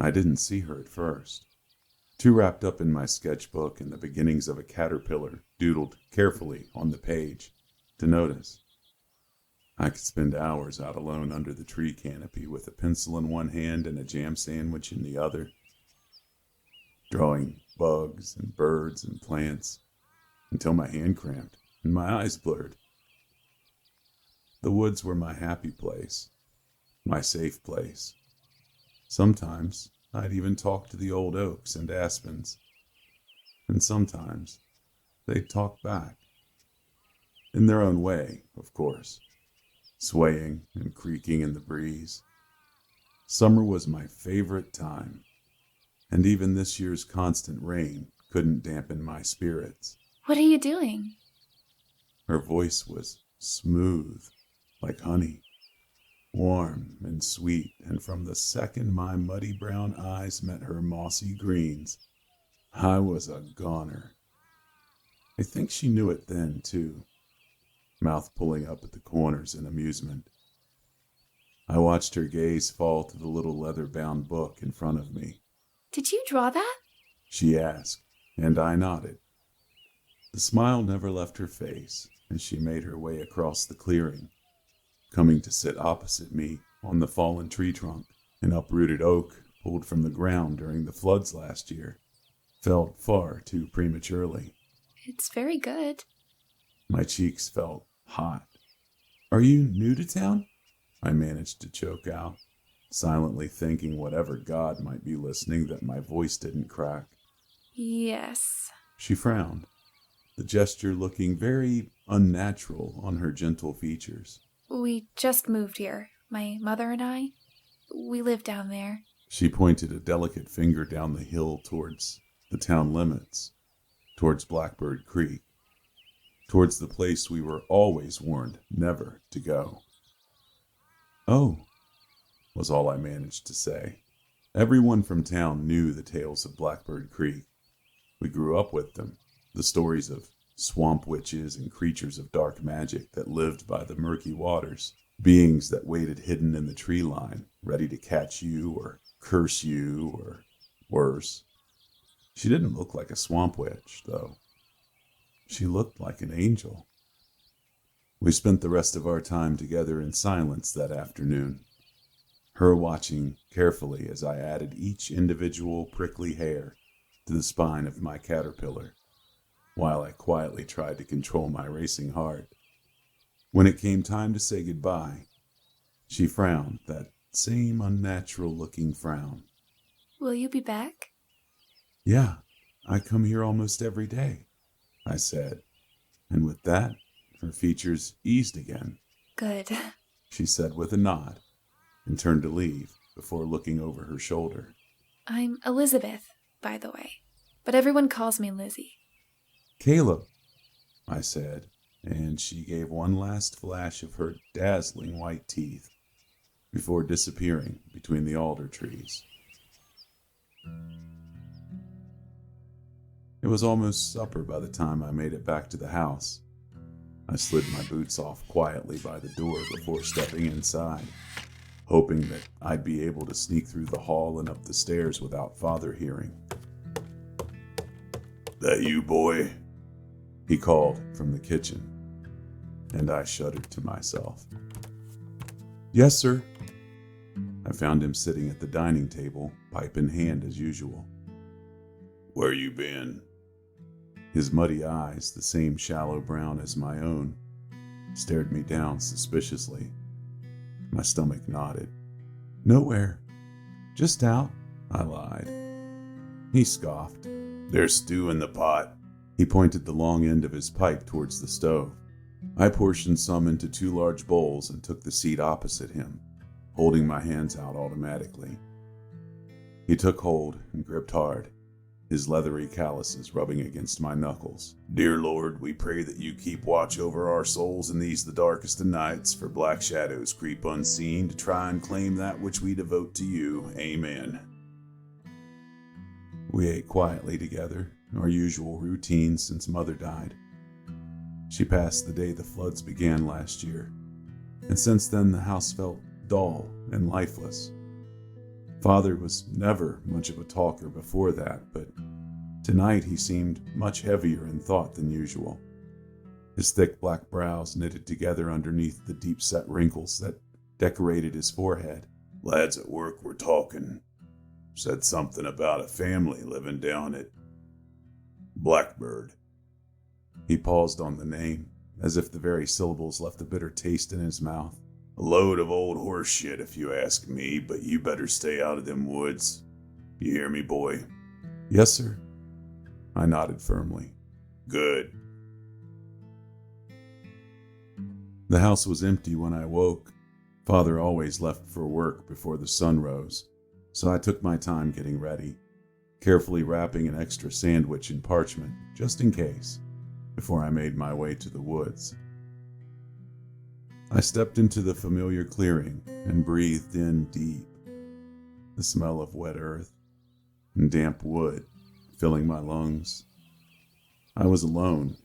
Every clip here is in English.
I didn't see her at first, too wrapped up in my sketchbook and the beginnings of a caterpillar doodled carefully on the page to notice. I could spend hours out alone under the tree canopy with a pencil in one hand and a jam sandwich in the other, drawing bugs and birds and plants until my hand cramped and my eyes blurred. The woods were my happy place, my safe place. Sometimes I'd even talk to the old oaks and aspens, and sometimes they'd talk back. In their own way, of course, swaying and creaking in the breeze. Summer was my favorite time, and even this year's constant rain couldn't dampen my spirits. What are you doing? Her voice was smooth, like honey, warm and sweet, and from the second my muddy brown eyes met her mossy greens, I was a goner. I think she knew it then, too, mouth pulling up at the corners in amusement. I watched her gaze fall to the little leather-bound book in front of me. Did you draw that? She asked, and I nodded. The smile never left her face as she made her way across the clearing, coming to sit opposite me on the fallen tree trunk. An uprooted oak pulled from the ground during the floods last year, felled far too prematurely. It's very good. My cheeks felt hot. Are you new to town? I managed to choke out, silently thanking whatever god might be listening that my voice didn't crack. Yes. She frowned, the gesture looking very unnatural on her gentle features. We just moved here, my mother and I. We live down there. She pointed a delicate finger down the hill towards the town limits, towards Blackbird Creek, towards the place we were always warned never to go. Oh, was all I managed to say. Everyone from town knew the tales of Blackbird Creek. We grew up with them, the stories of swamp witches and creatures of dark magic that lived by the murky waters, beings that waited hidden in the tree line, ready to catch you or curse you or worse. She didn't look like a swamp witch, though. She looked like an angel. We spent the rest of our time together in silence that afternoon, her watching carefully as I added each individual prickly hair to the spine of my caterpillar, while I quietly tried to control my racing heart. When it came time to say goodbye, she frowned, that same unnatural-looking frown. Will you be back? Yeah, I come here almost every day, I said, and with that, her features eased again. Good. She said with a nod, and turned to leave before looking over her shoulder. I'm Elizabeth, by the way, but everyone calls me Lizzie. Caleb, I said, and she gave one last flash of her dazzling white teeth before disappearing between the alder trees. It was almost supper by the time I made it back to the house. I slid my boots off quietly by the door before stepping inside, hoping that I'd be able to sneak through the hall and up the stairs without Father hearing. "That you, boy?" he called from the kitchen, and I shuddered to myself. "Yes, sir." I found him sitting at the dining table, pipe in hand as usual. "Where you been?" His muddy eyes, the same shallow brown as my own, stared me down suspiciously. My stomach nodded. "Nowhere. Just out," I lied. He scoffed. "There's stew in the pot." He pointed the long end of his pipe towards the stove. I portioned some into 2 large bowls and took the seat opposite him, holding my hands out automatically. He took hold and gripped hard, his leathery calluses rubbing against my knuckles. "Dear Lord, we pray that you keep watch over our souls in these the darkest of nights, for black shadows creep unseen to try and claim that which we devote to you. Amen." We ate quietly together, our usual routine since Mother died. She passed the day the floods began last year, and since then the house felt dull and lifeless. Father was never much of a talker before that, but tonight he seemed much heavier in thought than usual. His thick black brows knitted together underneath the deep-set wrinkles that decorated his forehead. "Lads at work were talking. Said something about a family living down at Blackbird." He paused on the name, as if the very syllables left a bitter taste in his mouth. "A load of old horse shit if you ask me, but you better stay out of them woods. You hear me, boy?" "Yes, sir." I nodded firmly. "Good." The house was empty when I woke. Father always left for work before the sun rose, so I took my time getting ready, carefully wrapping an extra sandwich in parchment, just in case, before I made my way to the woods. I stepped into the familiar clearing and breathed in deep, the smell of wet earth and damp wood filling my lungs. I was alone,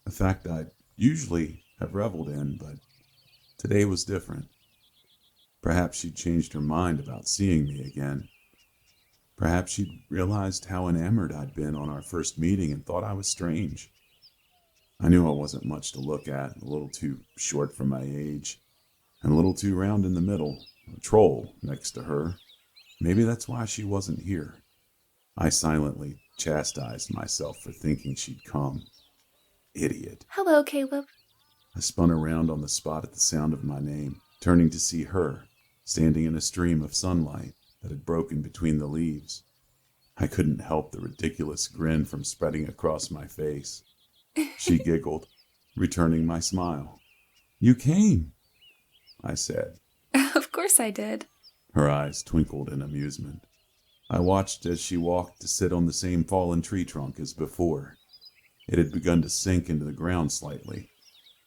a fact I'd usually have reveled in, but today was different. Perhaps she'd changed her mind about seeing me again. Perhaps she'd realized how enamored I'd been on our first meeting and thought I was strange. I knew I wasn't much to look at, a little too short for my age, and a little too round in the middle, a troll next to her. Maybe that's why she wasn't here. I silently chastised myself for thinking she'd come. Idiot. "Hello, Caleb." I spun around on the spot at the sound of my name, turning to see her, standing in a stream of sunlight that had broken between the leaves. I couldn't help the ridiculous grin from spreading across my face. She giggled, returning my smile. "You came," I said. "Of course I did." Her eyes twinkled in amusement. I watched as she walked to sit on the same fallen tree trunk as before. It had begun to sink into the ground slightly,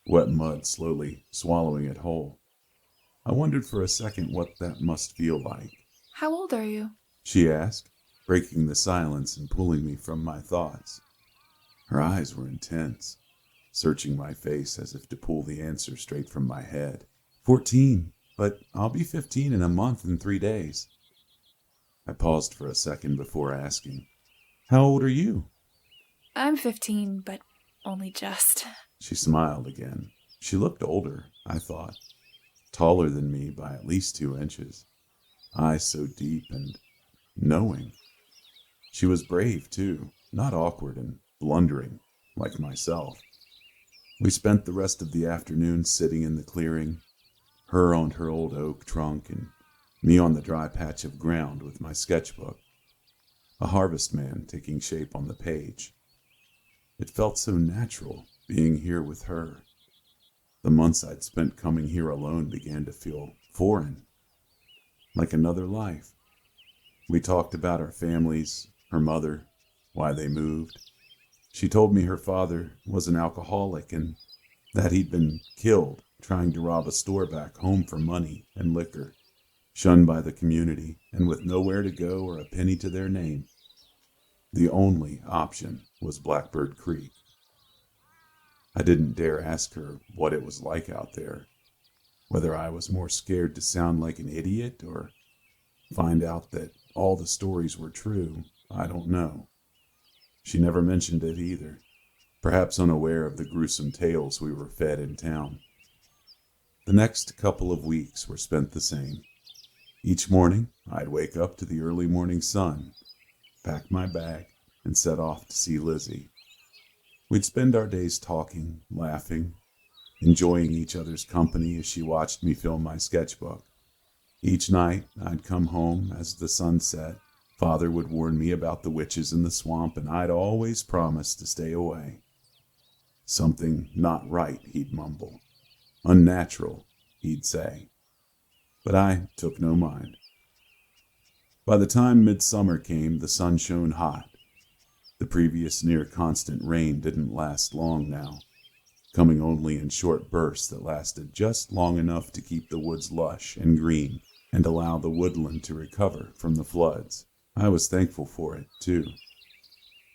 wet mud slowly swallowing it whole. I wondered for a second what that must feel like. "How old are you?" she asked, breaking the silence and pulling me from my thoughts. Her eyes were intense, searching my face as if to pull the answer straight from my head. 14, but I'll be 15 in a month and 3 days. I paused for a second before asking, "How old are you?" "I'm 15, but only just." She smiled again. She looked older, I thought, taller than me by at least 2 inches, eyes so deep and knowing. She was brave, too, not awkward and blundering like myself. We spent the rest of the afternoon sitting in the clearing, her on her old oak trunk and me on the dry patch of ground with my sketchbook, a harvest man taking shape on the page. It felt so natural being here with her. The months I'd spent coming here alone began to feel foreign, like another life. We talked about our families, her mother, why they moved. She told me her father was an alcoholic and that he'd been killed trying to rob a store back home for money and liquor, shunned by the community and with nowhere to go or a penny to their name. The only option was Blackbird Creek. I didn't dare ask her what it was like out there, whether I was more scared to sound like an idiot or find out that all the stories were true. I don't know. She never mentioned it either, perhaps unaware of the gruesome tales we were fed in town. The next couple of weeks were spent the same. Each morning, I'd wake up to the early morning sun, pack my bag, and set off to see Lizzie. We'd spend our days talking, laughing, enjoying each other's company as she watched me fill my sketchbook. Each night, I'd come home as the sun set. Father would warn me about the witches in the swamp, and I'd always promise to stay away. Something not right, he'd mumble. Unnatural, he'd say. But I took no mind. By the time midsummer came, the sun shone hot. The previous near-constant rain didn't last long now, coming only in short bursts that lasted just long enough to keep the woods lush and green and allow the woodland to recover from the floods. I was thankful for it, too.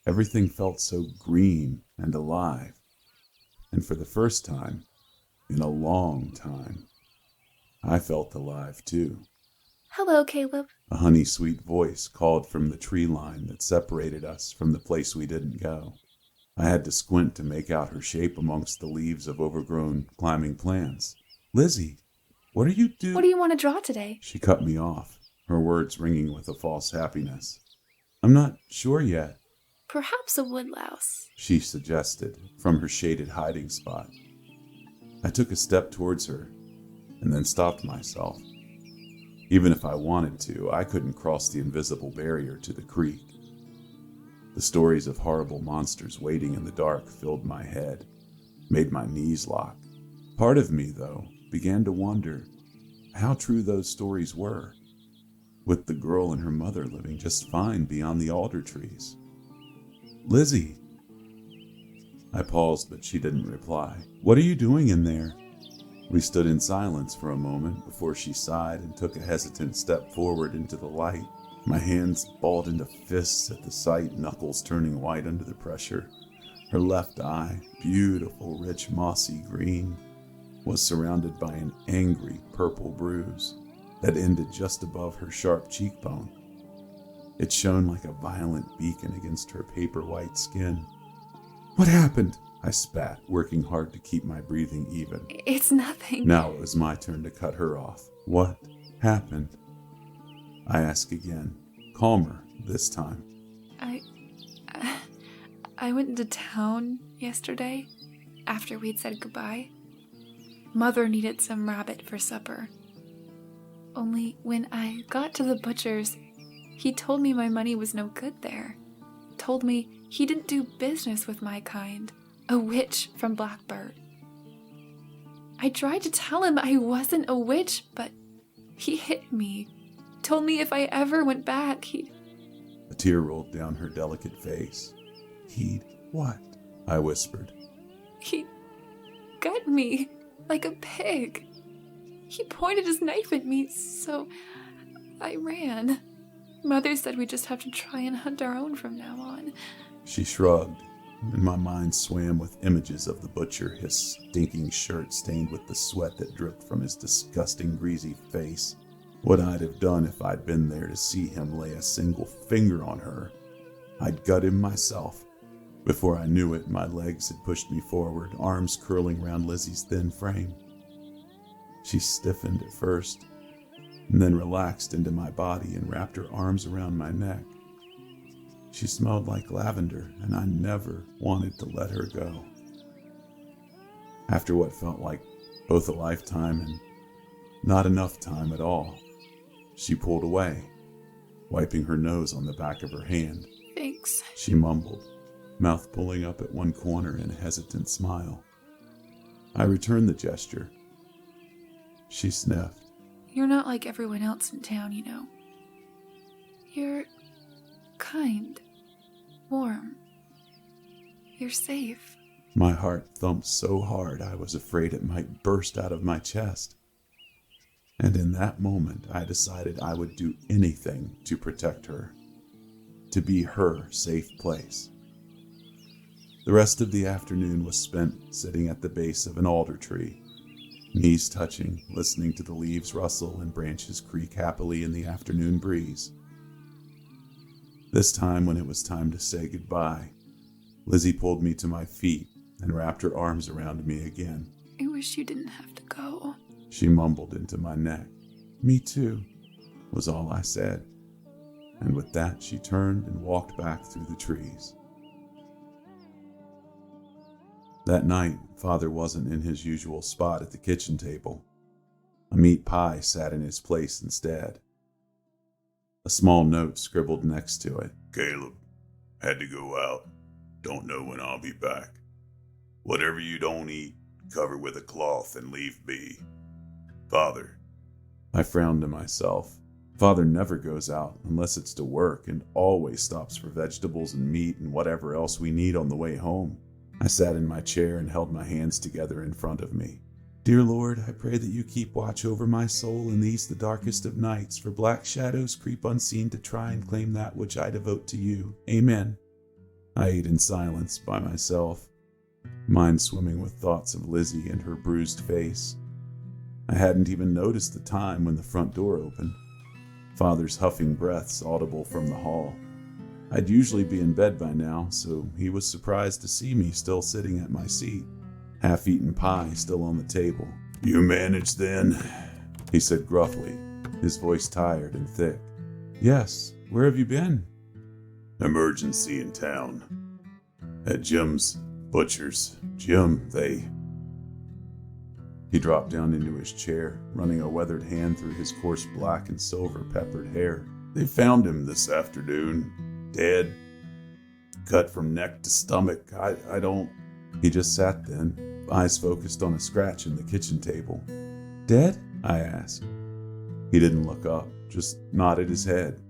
Everything felt so green and alive, and for the first time, in a long time, I felt alive, too. Hello, Caleb. A honey-sweet voice called from the tree line that separated us from the place we didn't go. I had to squint to make out her shape amongst the leaves of overgrown climbing plants. Lizzie, what are you doing? What do you want to draw today? She cut me off, her words ringing with a false happiness. I'm not sure yet. Perhaps a woodlouse, She suggested, from her shaded hiding spot. I took a step towards her, and then stopped myself. Even if I wanted to, I couldn't cross the invisible barrier to the creek. The stories of horrible monsters waiting in the dark filled my head, made my knees lock. Part of me, though, began to wonder how true those stories were, with the girl and her mother living just fine beyond the alder trees. Lizzie! I paused, but she didn't reply. What are you doing in there? We stood in silence for a moment before she sighed and took a hesitant step forward into the light. My hands balled into fists at the sight, knuckles turning white under the pressure. Her left eye, beautiful, rich, mossy green, was surrounded by an angry purple bruise that ended just above her sharp cheekbone. It shone like a violent beacon against her paper white skin. What happened? I spat, working hard to keep my breathing even. It's nothing. Now it was my turn to cut her off. What happened? I asked again, calmer this time. I went into town yesterday after we'd said goodbye. Mother needed some rabbit for supper. Only when I got to the butcher's, he told me my money was no good there. Told me he didn't do business with my kind, a witch from Blackbird. I tried to tell him I wasn't a witch, but he hit me. Told me if I ever went back, he'd... A tear rolled down her delicate face. He'd what? I whispered. He'd gut me like a pig. He pointed his knife at me, so I ran. Mother said we just have to try and hunt our own from now on. She shrugged, and my mind swam with images of the butcher, his stinking shirt stained with the sweat that dripped from his disgusting, greasy face. What I'd have done if I'd been there to see him lay a single finger on her. I'd gut him myself. Before I knew it, my legs had pushed me forward, arms curling round Lizzie's thin frame. She stiffened at first, and then relaxed into my body and wrapped her arms around my neck. She smelled like lavender, and I never wanted to let her go. After what felt like both a lifetime and not enough time at all, she pulled away, wiping her nose on the back of her hand. Thanks. She mumbled, mouth pulling up at one corner in a hesitant smile. I returned the gesture. She sniffed. You're not like everyone else in town, you know. You're kind, warm. You're safe. My heart thumped so hard I was afraid it might burst out of my chest. And in that moment, I decided I would do anything to protect her, to be her safe place. The rest of the afternoon was spent sitting at the base of an alder tree, knees touching, listening to the leaves rustle and branches creak happily in the afternoon breeze. This time, when it was time to say goodbye, Lizzie pulled me to my feet and wrapped her arms around me again. I wish you didn't have to go. She mumbled into my neck. Me too, was all I said. And with that, she turned and walked back through the trees. That night, Father wasn't in his usual spot at the kitchen table. A meat pie sat in its place instead. A small note scribbled next to it. Caleb, had to go out. Don't know when I'll be back. Whatever you don't eat, cover with a cloth and leave be. Father. I frowned to myself. Father never goes out unless it's to work and always stops for vegetables and meat and whatever else we need on the way home. I sat in my chair and held my hands together in front of me. Dear Lord, I pray that you keep watch over my soul in these the darkest of nights, for black shadows creep unseen to try and claim that which I devote to you. Amen. I ate in silence by myself, mind swimming with thoughts of Lizzie and her bruised face. I hadn't even noticed the time when the front door opened. Father's huffing breaths audible from the hall. I'd usually be in bed by now, so he was surprised to see me still sitting at my seat, half-eaten pie still on the table. "You managed then?" he said gruffly, his voice tired and thick. "Yes, where have you been?" "Emergency in town. At Jim's butcher's. Jim, He dropped down into his chair, running a weathered hand through his coarse black and silver peppered hair. "They found him this afternoon. Dead. Cut from neck to stomach. I don't..." He just sat then, eyes focused on a scratch in the kitchen table. "Dead?" I asked. He didn't look up, just nodded his head.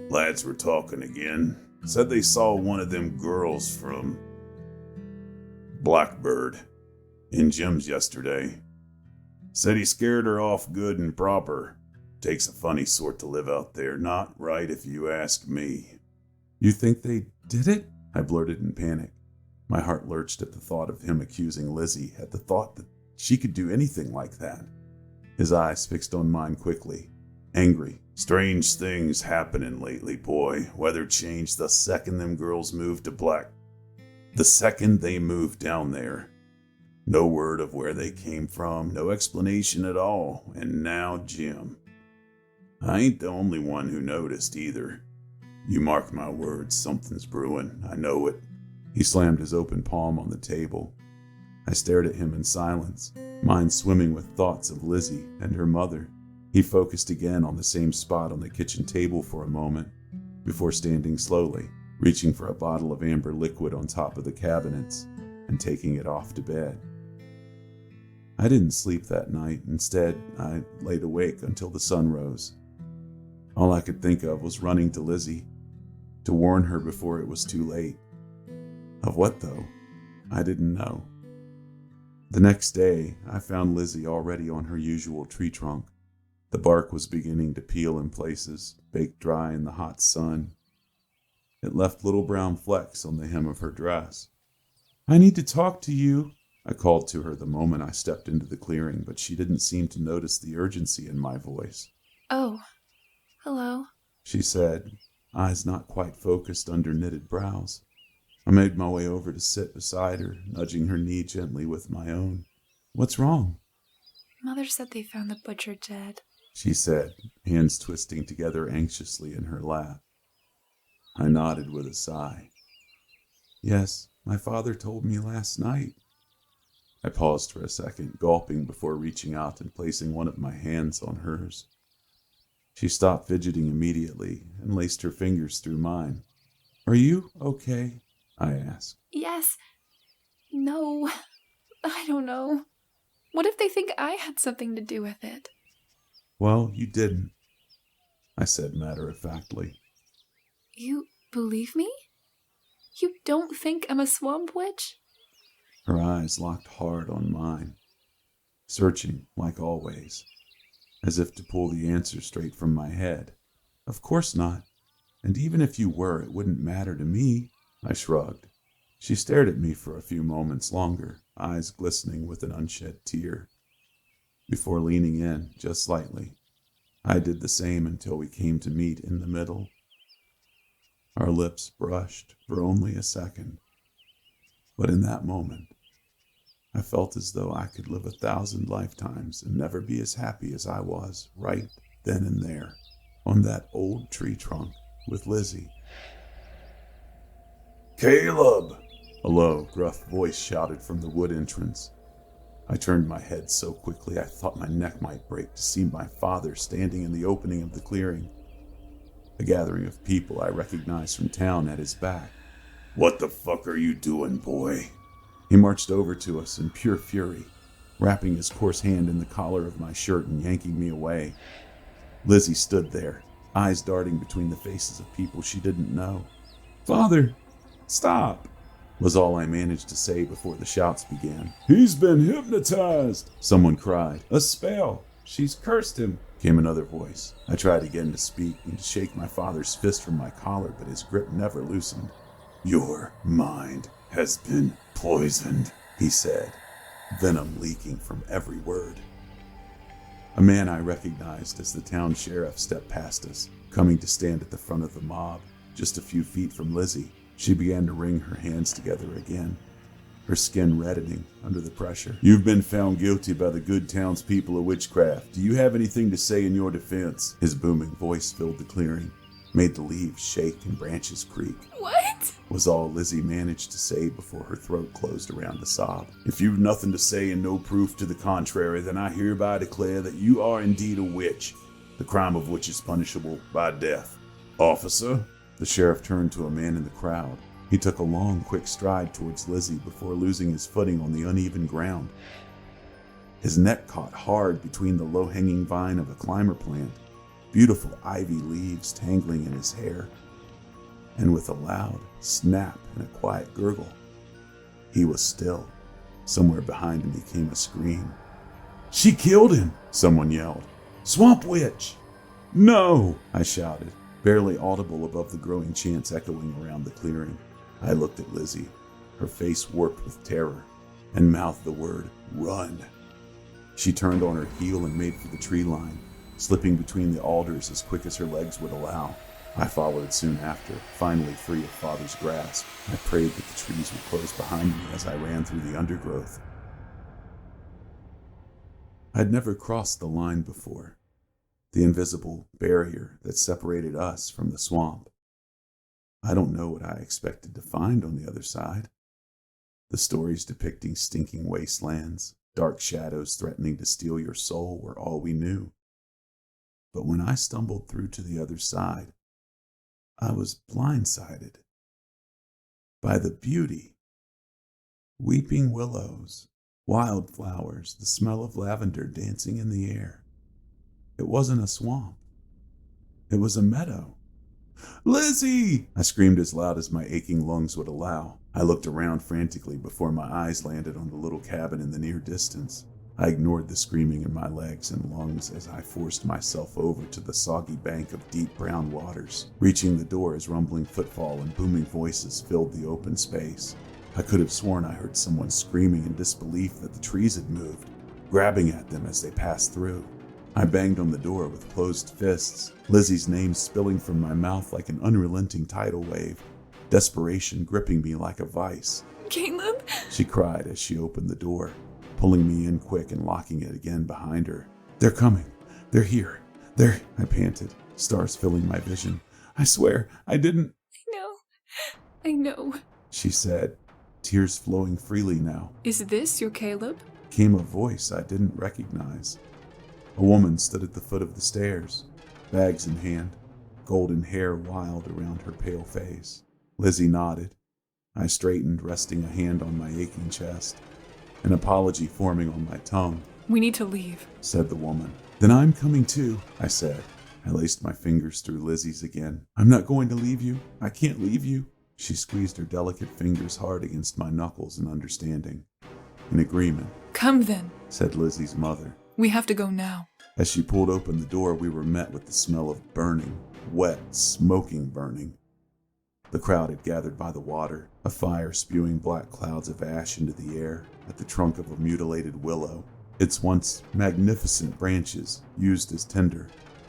"Lads were talking again. Said they saw one of them girls from Blackbird in Jim's yesterday. Said he scared her off good and proper. Takes a funny sort to live out there. Not right if you ask me." "You think they did it?" I blurted in panic. My heart lurched at the thought of him accusing Lizzie, at the thought that she could do anything like that. His eyes fixed on mine quickly, angry. "Strange things happening lately, boy. Weather changed the second them girls moved to The second they moved down there. No word of where they came from, no explanation at all, and now Jim. I ain't the only one who noticed either. You mark my words, something's brewing, I know it." He slammed his open palm on the table. I stared at him in silence, mind swimming with thoughts of Lizzie and her mother. He focused again on the same spot on the kitchen table for a moment, before standing slowly, reaching for a bottle of amber liquid on top of the cabinets, and taking it off to bed. I didn't sleep that night. Instead, I laid awake until the sun rose. All I could think of was running to Lizzie, to warn her before it was too late. Of what, though? I didn't know. The next day, I found Lizzie already on her usual tree trunk. The bark was beginning to peel in places, baked dry in the hot sun. It left little brown flecks on the hem of her dress. "I need to talk to you," I called to her the moment I stepped into the clearing, but she didn't seem to notice the urgency in my voice. "Oh, hello," she said, eyes not quite focused under knitted brows. I made my way over to sit beside her, nudging her knee gently with my own. "What's wrong?" "Mother said they found the butcher dead," she said, hands twisting together anxiously in her lap. I nodded with a sigh. "Yes, my father told me last night." I paused for a second, gulping before reaching out and placing one of my hands on hers. She stopped fidgeting immediately and laced her fingers through mine. "Are you okay?" I asked. "Yes. No. I don't know. What if they think I had something to do with it?" "Well, you didn't," I said matter-of-factly. "You believe me? You don't think I'm a swamp witch?" Her eyes locked hard on mine, searching like always, as if to pull the answer straight from my head. "Of course not. And even if you were, it wouldn't matter to me." I shrugged. She stared at me for a few moments longer, eyes glistening with an unshed tear, before leaning in just slightly. I did the same until we came to meet in the middle. Our lips brushed for only a second, but in that moment, I felt as though I could live 1,000 lifetimes and never be as happy as I was right then and there, on that old tree trunk with Lizzie. "Caleb!" a low, gruff voice shouted from the wood entrance. I turned my head so quickly I thought my neck might break to see my father standing in the opening of the clearing. A gathering of people I recognized from town at his back. "What the fuck are you doing, boy?" He marched over to us in pure fury, wrapping his coarse hand in the collar of my shirt and yanking me away. Lizzie stood there, eyes darting between the faces of people she didn't know. "Father, stop!" was all I managed to say before the shouts began. "He's been hypnotized!" someone cried. "A spell! She's cursed him!" came another voice. I tried again to speak and to shake my father's fist from my collar, but his grip never loosened. "Your mind has been poisoned," he said, venom leaking from every word. A man I recognized as the town sheriff stepped past us, coming to stand at the front of the mob, just a few feet from Lizzie. She began to wring her hands together again, her skin reddening under the pressure. "You've been found guilty by the good townspeople of witchcraft. Do you have anything to say in your defense?" His booming voice filled the clearing, made the leaves shake and branches creak. What? Was all Lizzie managed to say before her throat closed around a sob. "If you've nothing to say and no proof to the contrary, then I hereby declare that you are indeed a witch, the crime of which is punishable by death." "Officer?" The sheriff turned to a man in the crowd. He took a long, quick stride towards Lizzie before losing his footing on the uneven ground. His neck caught hard between the low-hanging vine of a climber plant, beautiful ivy leaves tangling in his hair. And with a loud snap and a quiet gurgle, he was still. Somewhere behind him came a scream. "She killed him!" someone yelled. "Swamp witch!" "No!" I shouted, barely audible above the growing chants echoing around the clearing. I looked at Lizzie, her face warped with terror, and mouthed the word, "Run." She turned on her heel and made for the tree line, slipping between the alders as quick as her legs would allow. I followed soon after, finally free of Father's grasp. I prayed that the trees would close behind me as I ran through the undergrowth. I'd never crossed the line before, the invisible barrier that separated us from the swamp. I don't know what I expected to find on the other side. The stories depicting stinking wastelands, dark shadows threatening to steal your soul were all we knew. But when I stumbled through to the other side, I was blindsided by the beauty. Weeping willows, wildflowers, the smell of lavender dancing in the air. It wasn't a swamp. It was a meadow. "Lizzie!" I screamed as loud as my aching lungs would allow. I looked around frantically before my eyes landed on the little cabin in the near distance. I ignored the screaming in my legs and lungs as I forced myself over to the soggy bank of deep brown waters. Reaching the door as rumbling footfall and booming voices filled the open space. I could have sworn I heard someone screaming in disbelief that the trees had moved, grabbing at them as they passed through. I banged on the door with closed fists, Lizzie's name spilling from my mouth like an unrelenting tidal wave, desperation gripping me like a vice. "Caleb?" she cried as she opened the door, pulling me in quick and locking it again behind her. "They're coming. They're here. I panted, stars filling my vision. "I swear, I didn't." I know, she said, tears flowing freely now. "Is this your Caleb?" Came a voice I didn't recognize. A woman stood at the foot of the stairs, bags in hand, golden hair wild around her pale face. Lizzie nodded. I straightened, resting a hand on my aching chest, an apology forming on my tongue. "We need to leave," said the woman. "Then I'm coming too," I said. I laced my fingers through Lizzie's again. "I'm not going to leave you. I can't leave you." She squeezed her delicate fingers hard against my knuckles in understanding. In agreement. "Come then," said Lizzie's mother. "We have to go now." As she pulled open the door, we were met with the smell of burning, wet, smoking burning. The crowd had gathered by the water, a fire spewing black clouds of ash into the air at the trunk of a mutilated willow, its once magnificent branches used as tinder.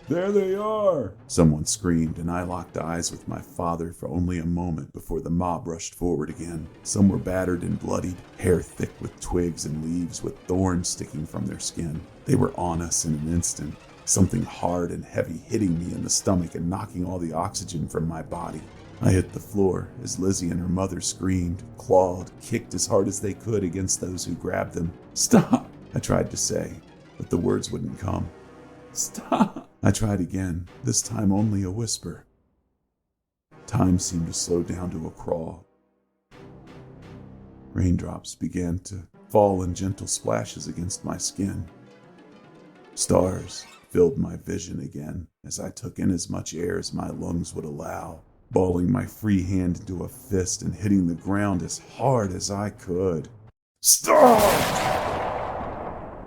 "There they are!" someone screamed, and I locked eyes with my father for only a moment before the mob rushed forward again. Some were battered and bloodied, hair thick with twigs and leaves with thorns sticking from their skin. They were on us in an instant, something hard and heavy hitting me in the stomach and knocking all the oxygen from my body. I hit the floor as Lizzie and her mother screamed, clawed, kicked as hard as they could against those who grabbed them. "Stop!" I tried to say, but the words wouldn't come. "Stop!" I tried again, this time only a whisper. Time seemed to slow down to a crawl. Raindrops began to fall in gentle splashes against my skin. Stars filled my vision again as I took in as much air as my lungs would allow, balling my free hand into a fist and hitting the ground as hard as I could. "Stop!"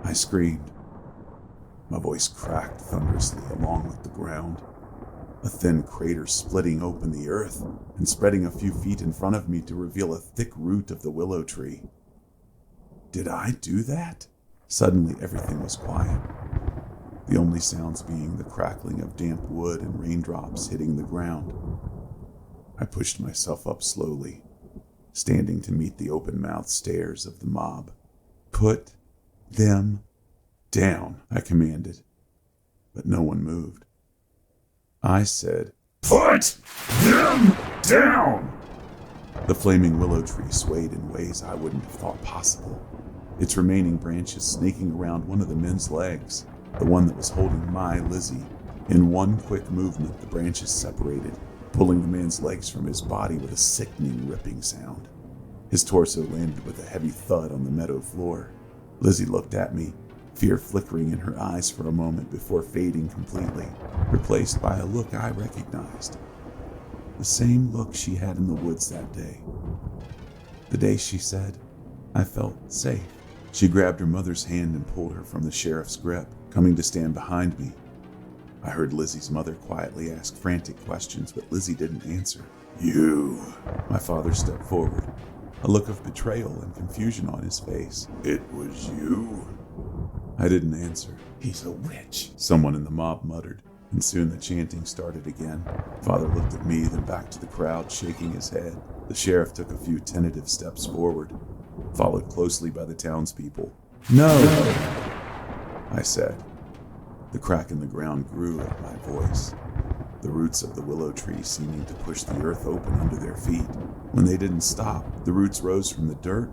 I screamed. My voice cracked thunderously along with the ground, a thin crater splitting open the earth and spreading a few feet in front of me to reveal a thick root of the willow tree. Did I do that? Suddenly everything was quiet. the only sounds being the crackling of damp wood and raindrops hitting the ground. I pushed myself up slowly, standing to meet the open-mouthed stares of the mob. "Put them down," I commanded, but no one moved. I said, "Put them down!" The flaming willow tree swayed in ways I wouldn't have thought possible, its remaining branches snaking around one of the men's legs, the one that was holding my Lizzie. In one quick movement, the branches separated, pulling the man's legs from his body with a sickening ripping sound. His torso landed with a heavy thud on the meadow floor. Lizzie looked at me, fear flickering in her eyes for a moment before fading completely, replaced by a look I recognized. The same look she had in the woods that day. The day she said, "I felt safe." She grabbed her mother's hand and pulled her from the sheriff's grip, coming to stand behind me. I heard Lizzie's mother quietly ask frantic questions, but Lizzie didn't answer. "You," my father stepped forward, a look of betrayal and confusion on his face. "It was you?" I didn't answer. "He's a witch," someone in the mob muttered, and soon the chanting started again. Father looked at me, then back to the crowd, shaking his head. The sheriff took a few tentative steps forward, followed closely by the townspeople. "No," I said. The crack in the ground grew at my voice, the roots of the willow tree seeming to push the earth open under their feet. When they didn't stop, the roots rose from the dirt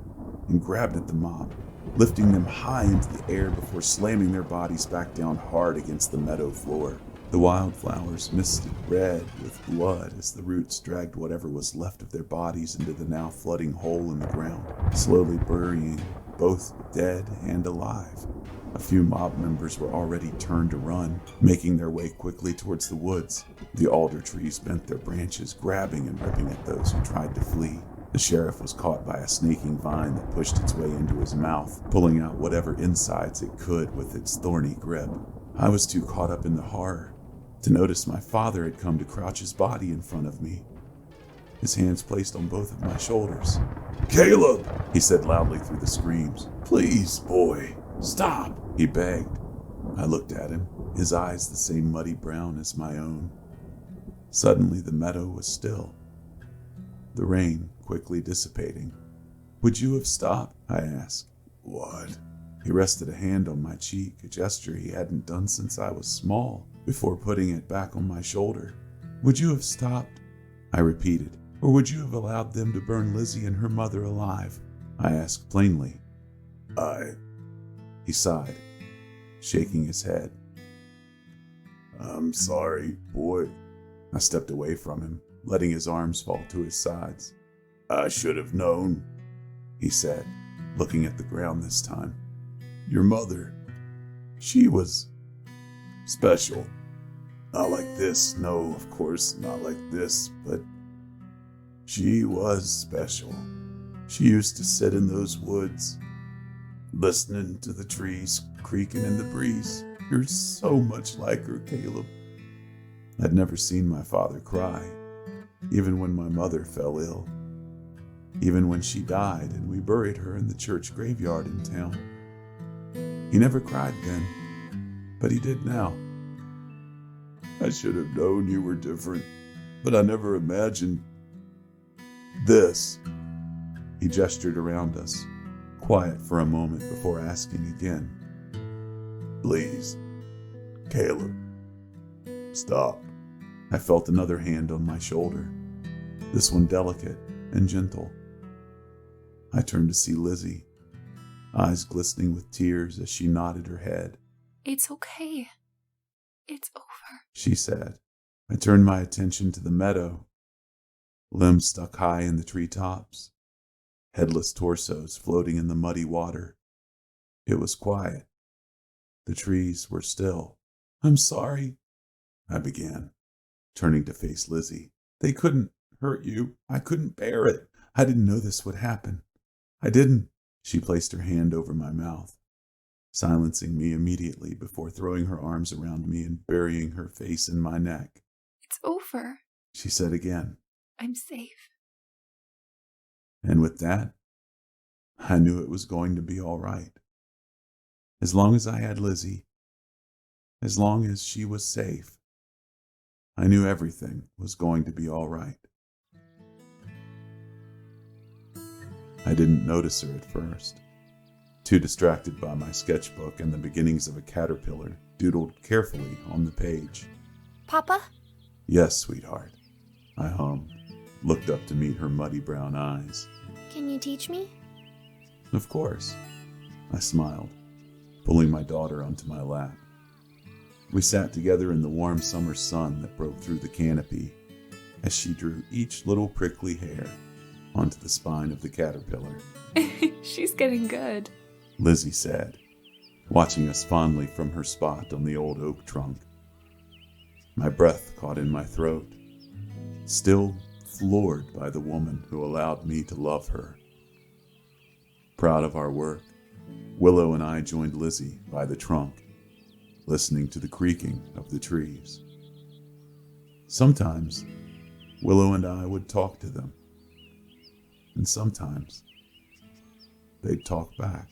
and grabbed at the mob, lifting them high into the air before slamming their bodies back down hard against the meadow floor. The wildflowers misted red with blood as the roots dragged whatever was left of their bodies into the now flooding hole in the ground, slowly burying both dead and alive. A few mob members were already turned to run, making their way quickly towards the woods. The alder trees bent their branches, grabbing and ripping at those who tried to flee. The sheriff was caught by a snaking vine that pushed its way into his mouth, pulling out whatever insides it could with its thorny grip. I was too caught up in the horror to notice my father had come to crouch his body in front of me, his hands placed on both of my shoulders. "Caleb," he said loudly through the screams. "Please, boy, stop," he begged. I looked at him, his eyes the same muddy brown as my own. Suddenly the meadow was still, the rain quickly dissipating. "Would you have stopped?" I asked. "What?" He rested a hand on my cheek, a gesture he hadn't done since I was small, before putting it back on my shoulder. "Would you have stopped?" I repeated. "Or would you have allowed them to burn Lizzie and her mother alive?" I asked plainly. He sighed, shaking his head. "I'm sorry, boy." I stepped away from him, letting his arms fall to his sides. "I should have known," he said, looking at the ground this time. "Your mother, she was special. Not like this, no, of course, not like this, but she was special. She used to sit in those woods, listening to the trees creaking in the breeze. You're so much like her, Caleb." I'd never seen my father cry, even when my mother fell ill, even when she died and we buried her in the church graveyard in town. He never cried then, but he did now. "I should have known you were different, but I never imagined this." He gestured around us, quiet for a moment before asking again. "Please, Caleb, stop." I felt another hand on my shoulder, this one delicate and gentle. I turned to see Lizzie, eyes glistening with tears as she nodded her head. "It's okay. It's over," she said. I turned my attention to the meadow, limbs stuck high in the treetops, headless torsos floating in the muddy water. It was quiet. The trees were still. "I'm sorry," I began, turning to face Lizzie. "They couldn't hurt you. I couldn't bear it. I didn't know this would happen. I didn't." She placed her hand over my mouth, silencing me immediately before throwing her arms around me and burying her face in my neck. "It's over," she said again. "I'm safe." And with that, I knew it was going to be all right. As long as I had Lizzie, as long as she was safe, I knew everything was going to be all right. I didn't notice her at first, too distracted by my sketchbook and the beginnings of a caterpillar doodled carefully on the page. Papa? Yes, sweetheart, I hummed, looked up to meet her muddy brown eyes. Can you teach me? Of course, I smiled, pulling my daughter onto my lap. We sat together in the warm summer sun that broke through the canopy as she drew each little prickly hair onto the spine of the caterpillar. She's getting good, Lizzie said, watching us fondly from her spot on the old oak trunk. My breath caught in my throat, still floored by the woman who allowed me to love her. Proud of our work, Willow and I joined Lizzie by the trunk, listening to the creaking of the trees. Sometimes, Willow and I would talk to them, and sometimes they'd talk back.